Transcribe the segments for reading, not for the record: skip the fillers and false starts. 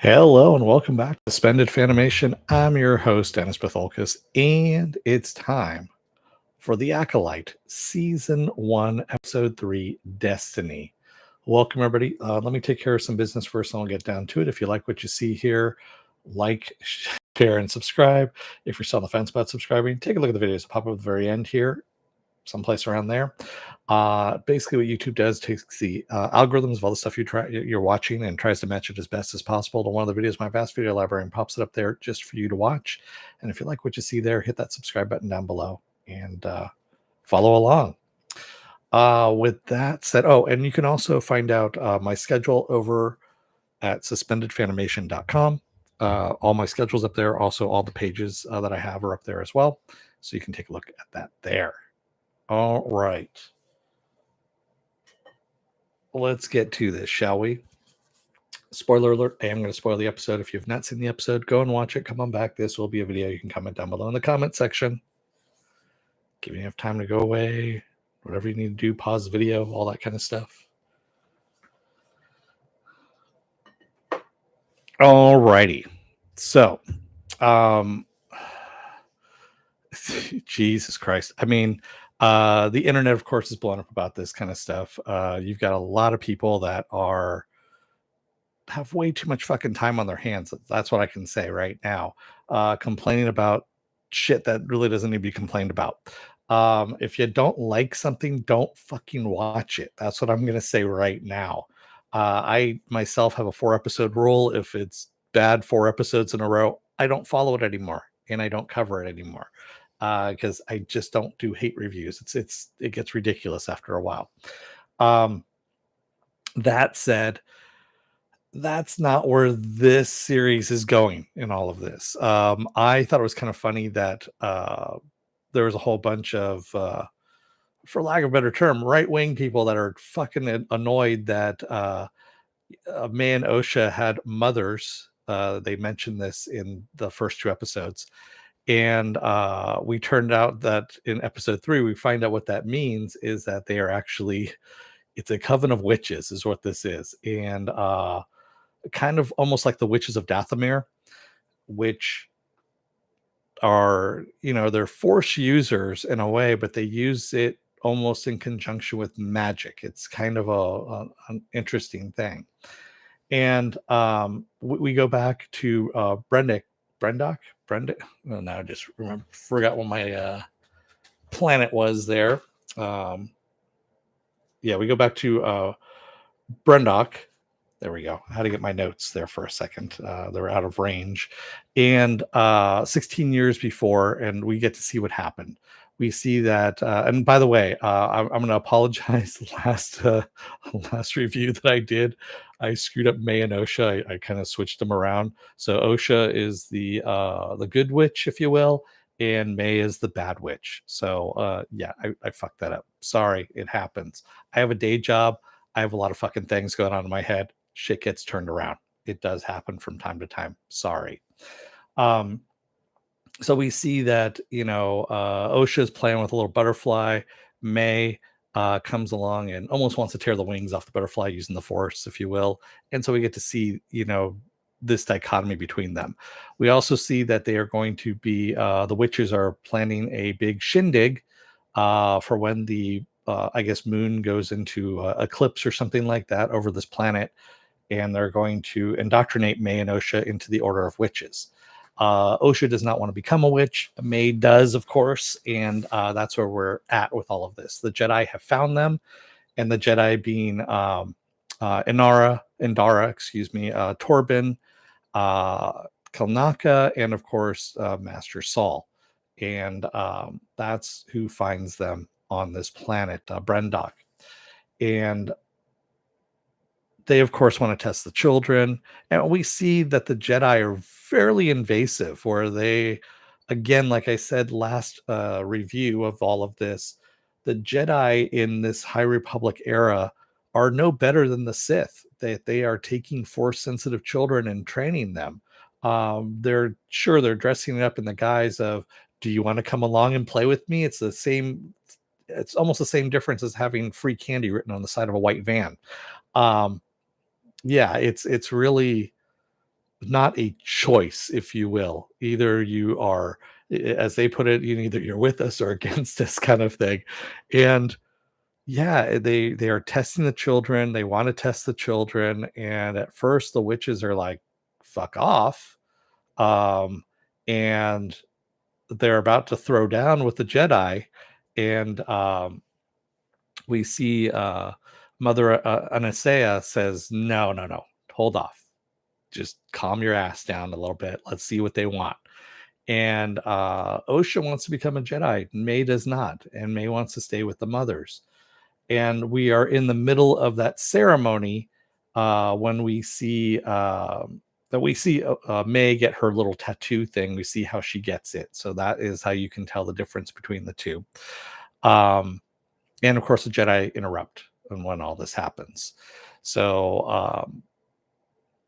Hello and welcome back to Suspended Fanimation. I'm your host, Dennis Bithoulkas, and it's time for the Acolyte Season 1, Episode 3, Destiny. Welcome, everybody. Let me take care of some business first, and I'll get down to it. If you like what you see here, like, share, and subscribe. If you're still on the fence about subscribing, take a look at the videos. I'll pop up at the very end here, someplace around there. Basically what YouTube does takes the algorithms of all the stuff you're watching and tries to match it as best as possible to one of the videos in my vast video library and pops it up there just for you to watch. And if you like what you see there, hit that subscribe button down below and follow along. With that said, and you can also find out my schedule over at suspendedfanimation.com. All my schedules up there. Also, all the pages that I have are up there as well. So you can take a look at that there. All right. Let's get to this, shall we? Spoiler alert, I am going to spoil the episode. If you've not seen the episode, go and watch it. Come on back. This will be a video. You can comment down below in the comment section. Give you enough time to go away. Whatever you need to do, pause the video, all that kind of stuff. All righty. So, Jesus Christ. I mean, the internet, of course, is blowing up about this kind of stuff. You've got a lot of people that have way too much fucking time on their hands. That's what I can say right now. Complaining about shit that really doesn't need to be complained about. If you don't like something, don't fucking watch it. That's what I'm going to say right now. I myself have a 4-episode rule. If it's bad 4 episodes in a row, I don't follow it anymore and I don't cover it anymore because I just don't do hate reviews. It gets ridiculous after a while. That said, that's not where this series is going in all of this. I thought it was kind of funny that there was a whole bunch of, for lack of a better term, right-wing people that are fucking annoyed that May and Osha had mothers. They mentioned this in the first 2 episodes. And we turned out that in episode 3, we find out what that means is that they are actually, it's a coven of witches is what this is. And kind of almost like the witches of Dathomir, which are, they're force users in a way, but they use it almost in conjunction with magic. It's kind of an interesting thing. And we go back to Brendock. Oh, now I just forgot what my planet was there. Yeah, we go back to Brendock. There we go. I had to get my notes there for a second. They're out of range. And 16 years before, and we get to see what happened. We see that, and by the way, I'm going to apologize. Last review that I did, I screwed up May and Osha. I kind of switched them around. So Osha is the good witch, if you will, and May is the bad witch. So yeah, I fucked that up. Sorry, it happens. I have a day job. I have a lot of fucking things going on in my head. Shit gets turned around. It does happen from time to time. Sorry. So we see that, Osha's playing with a little butterfly. May comes along and almost wants to tear the wings off the butterfly using the force, if you will. And so we get to see, this dichotomy between them. We also see that they are going to be, the witches are planning a big shindig for when the, I guess, moon goes into eclipse or something like that over this planet. And they're going to indoctrinate May and Osha into the Order of Witches. Osha does not want to become a witch. May does, of course, and that's where we're at with all of this. The Jedi have found them, and the Jedi being Indara, Torben, Kalnaka, and of course Master Saul, and that's who finds them on this planet, Brendock, and they, of course, want to test the children. And we see that the Jedi are fairly invasive, where they, again, like I said last review of all of this, the Jedi in this High Republic era are no better than the Sith. They are taking force-sensitive children and training them. They're dressing it up in the guise of, do you want to come along and play with me? It's almost the same difference as having free candy written on the side of a white van. Yeah, it's really not a choice, if you will. Either you are, as they put it, either you're with us or against us, kind of thing. And yeah, they are testing the children. They want to test the children, and at first the witches are like, "Fuck off," um, and they're about to throw down with the Jedi, and we see Mother Anasea says, "No, no, no, hold off. Just calm your ass down a little bit. Let's see what they want." And Osha wants to become a Jedi. May does not, and May wants to stay with the mothers. And we are in the middle of that ceremony when we see May get her little tattoo thing. We see how she gets it, so that is how you can tell the difference between the two. Um, and of course, the Jedi interrupt when all this happens. So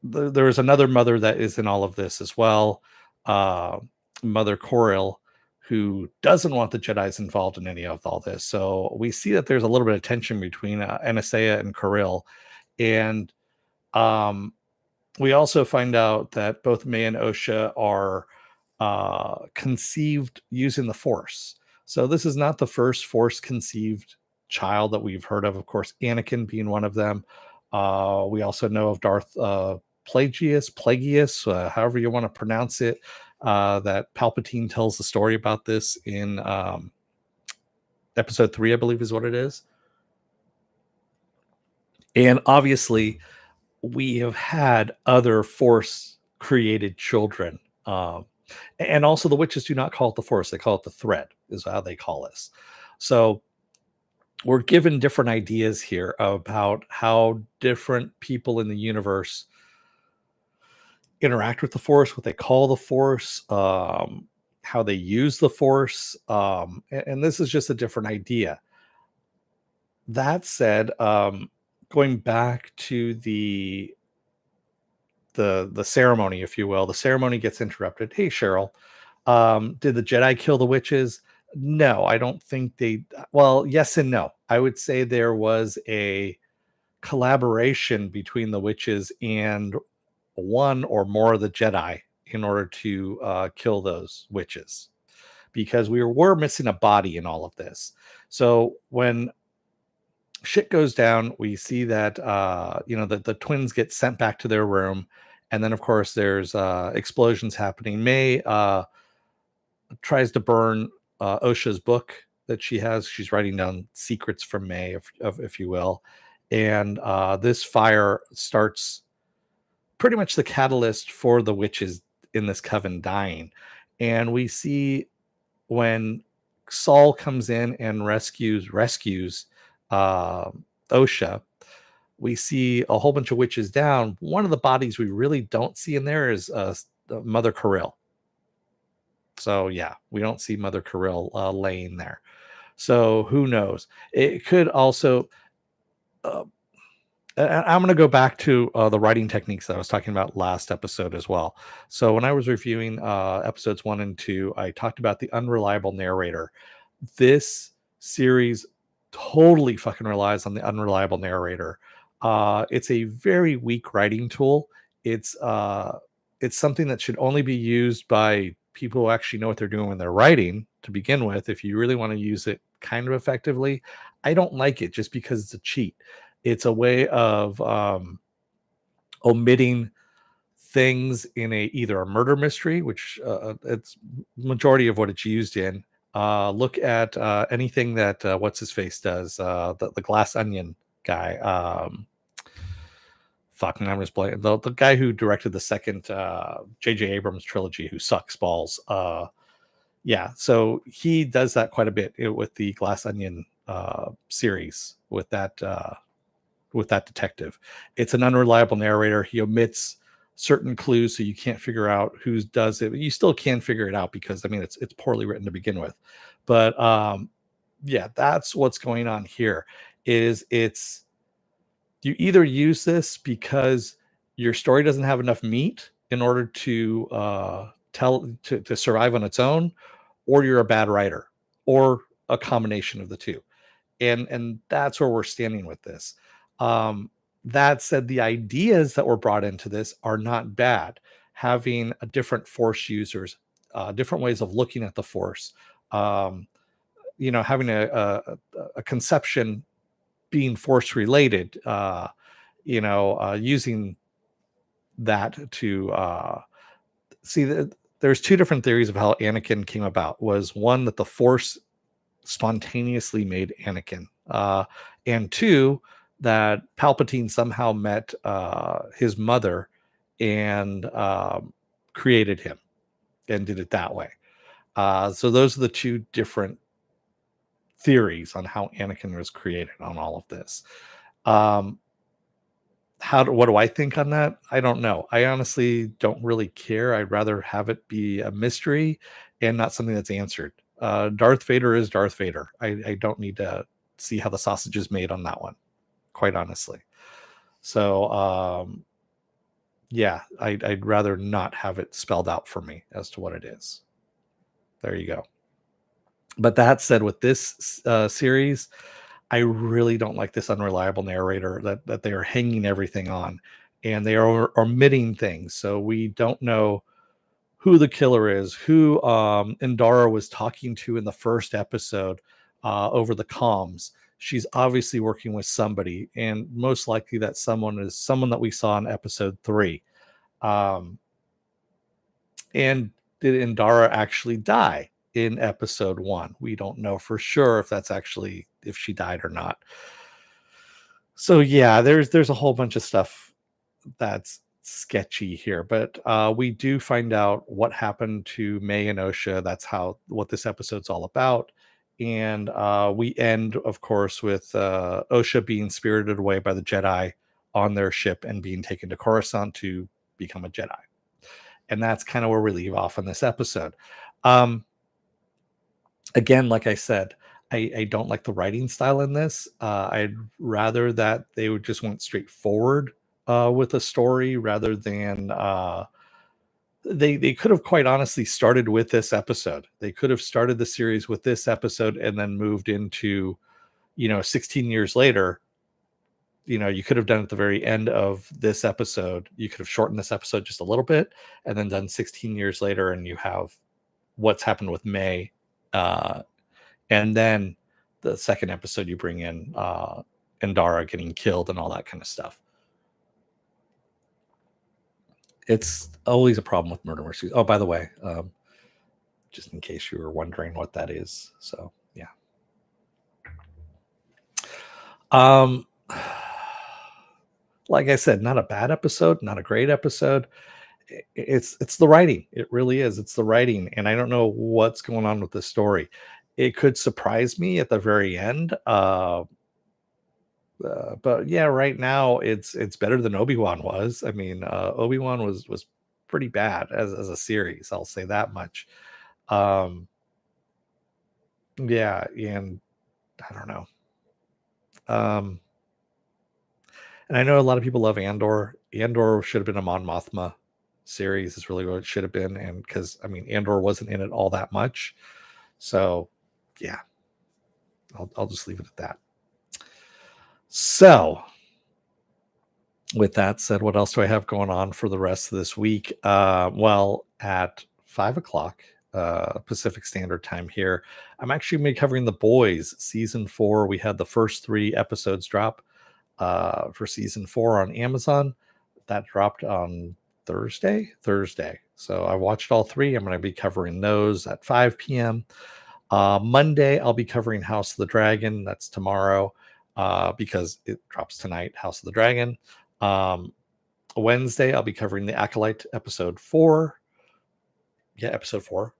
there is another mother that is in all of this as well, uh, Mother Coril, who doesn't want the Jedi's involved in any of all this. So we see that there's a little bit of tension between Anasea and Coril, and um, we also find out that both May and Osha are conceived using the Force. So this is not the first Force conceived child that we've heard of. Of course, Anakin being one of them. We also know of Darth Plagueis, however you want to pronounce it. That Palpatine tells the story about this in Episode 3, I believe, is what it is. And obviously, we have had other Force created children. And also, the witches do not call it the Force; they call it the thread, is how they call us. So we're given different ideas here about how different people in the universe interact with the Force, what they call the Force, how they use the Force, and this is just a different idea. That said, going back to the ceremony, if you will, the ceremony gets interrupted. Hey, Cheryl, did the Jedi kill the witches? No, I don't think they. Well, yes and no. I would say there was a collaboration between the witches and one or more of the Jedi in order to kill those witches, because were missing a body in all of this. So when shit goes down, we see that the twins get sent back to their room, and then of course there's explosions happening. May tries to burn Osha's book that she has. She's writing down secrets from May, if you will, and this fire starts pretty much the catalyst for the witches in this coven dying. And we see when Saul comes in and rescues uh, Osha, we see a whole bunch of witches down. One of the bodies we really don't see in there is Mother Coril. So yeah, we don't see Mother Coril laying there. So who knows? It could also. Uh, I'm going to go back to the writing techniques that I was talking about last episode as well. So when I was reviewing episodes 1 and 2, I talked about the unreliable narrator. This series totally fucking relies on the unreliable narrator. It's a very weak writing tool. It's something that should only be used by people who actually know what they're doing when they're writing to begin with. If you really want to use it kind of effectively, I don't like it just because it's a cheat. It's a way of omitting things in either a murder mystery, which it's majority of what it's used in. Look at anything that what's his face does. The Glass Onion guy. Fucking, I'm just playing the guy who directed the second J.J. Abrams trilogy, who sucks balls. Yeah, so he does that quite a bit with the Glass Onion series with that detective. It's an unreliable narrator. He omits certain clues, so you can't figure out who does it. You still can figure it out because I mean it's poorly written to begin with. But yeah, that's what's going on here. It's you either use this because your story doesn't have enough meat in order to to survive on its own, or you're a bad writer, or a combination of the two. And that's where we're standing with this. That said, the ideas that were brought into this are not bad. having a different Force users, different ways of looking at the Force. Um, having a conception being Force related. Using that to see that there's two different theories of how Anakin came about. Was one that the Force spontaneously made Anakin, and two that Palpatine somehow met his mother and created him and did it that way. So those are the two different theories on how Anakin was created on all of this. Um, what do I think on that? I don't know. I honestly don't really care. I'd rather have it be a mystery and not something that's answered. Darth Vader is Darth Vader. I don't need to see how the sausage is made on that one, quite honestly. So yeah, I'd rather not have it spelled out for me as to what it is. There you go. But that said, with this series, I really don't like this unreliable narrator that they are hanging everything on, and they are omitting things. So we don't know who the killer is, who Indara was talking to in the first episode over the comms. She's obviously working with somebody, and most likely that someone is someone that we saw in episode 3. And did Indara actually die in episode 1? We don't know for sure if she died or not. So yeah, there's a whole bunch of stuff that's sketchy here, but we do find out what happened to May and Osha. That's what this episode's all about. And we end, of course, with Osha being spirited away by the Jedi on their ship and being taken to Coruscant to become a Jedi. And that's kind of where we leave off on this episode. Again, like I said, I don't like the writing style in this. I'd rather that they would just went straight forward with a story rather than they could have quite honestly started with this episode. They could have started the series with this episode and then moved into 16 years later. You could have done at the very end of this episode. You could have shortened this episode just a little bit and then done 16 years later, and you have what's happened with May. And then the second episode, you bring in Indara getting killed and all that kind of stuff. It's always a problem with murder mysteries. Oh, by the way, just in case you were wondering what that is. So, yeah. Like I said, not a bad episode, not a great episode. It's the writing. It really is. It's the writing, and I don't know what's going on with the story. It could surprise me at the very end. But yeah, right now it's better than Obi-Wan was. I mean, Obi-Wan was pretty bad as a series. I'll say that much. Yeah, and I don't know. And I know a lot of people love Andor. Andor should have been a Mon Mothma series. Is really what it should have been, and because I mean, Andor wasn't in it all that much. So, yeah, I'll just leave it at that. So, with that said, what else do I have going on for the rest of this week? Well, at 5:00 Pacific Standard Time here, I'm actually going to be covering The Boys season 4. We had the first 3 episodes drop for season 4 on Amazon. That dropped on Thursday. So I watched all 3. I'm going to be covering those at 5 p.m. Monday, I'll be covering House of the Dragon. That's tomorrow because it drops tonight, House of the Dragon. Wednesday, I'll be covering the Acolyte episode 4. Yeah, episode 4.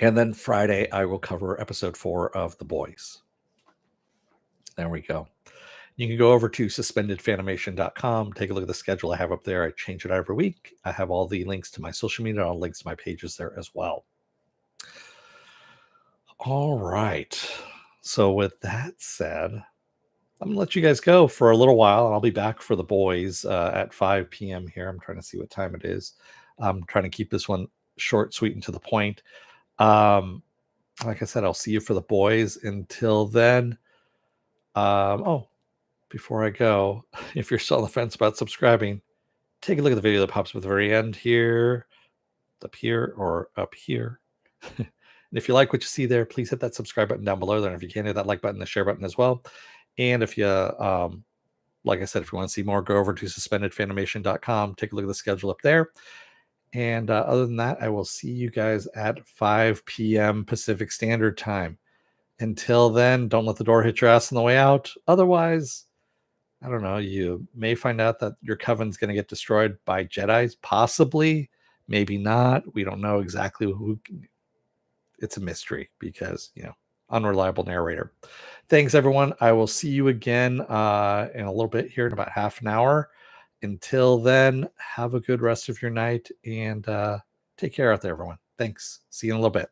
And then Friday, I will cover episode 4 of The Boys. There we go. You can go over to suspendedfanimation.com, take a look at the schedule I have up there. I change it every week. I have all the links to my social media, all links to my pages there as well. All right. So with that said, I'm going to let you guys go for a little while, and I'll be back for The Boys at 5 p.m. here. I'm trying to see what time it is. I'm trying to keep this one short, sweet, and to the point. Like I said, I'll see you for The Boys. Until then, before I go, if you're still on the fence about subscribing, take a look at the video that pops up at the very end here, up here or up here. And if you like what you see there, please hit that subscribe button down below there. And if you can, hit that like button, the share button as well. And if you, like I said, if you want to see more, go over to suspendedfanimation.com. Take a look at the schedule up there. And other than that, I will see you guys at 5 p.m. Pacific Standard Time. Until then, don't let the door hit your ass on the way out. Otherwise, I don't know, you may find out that your coven's going to get destroyed by Jedis, possibly, maybe not. We don't know exactly who. It's a mystery because, unreliable narrator. Thanks, everyone. I will see you again in a little bit here in about half an hour. Until then, have a good rest of your night and take care out there, everyone. Thanks. See you in a little bit.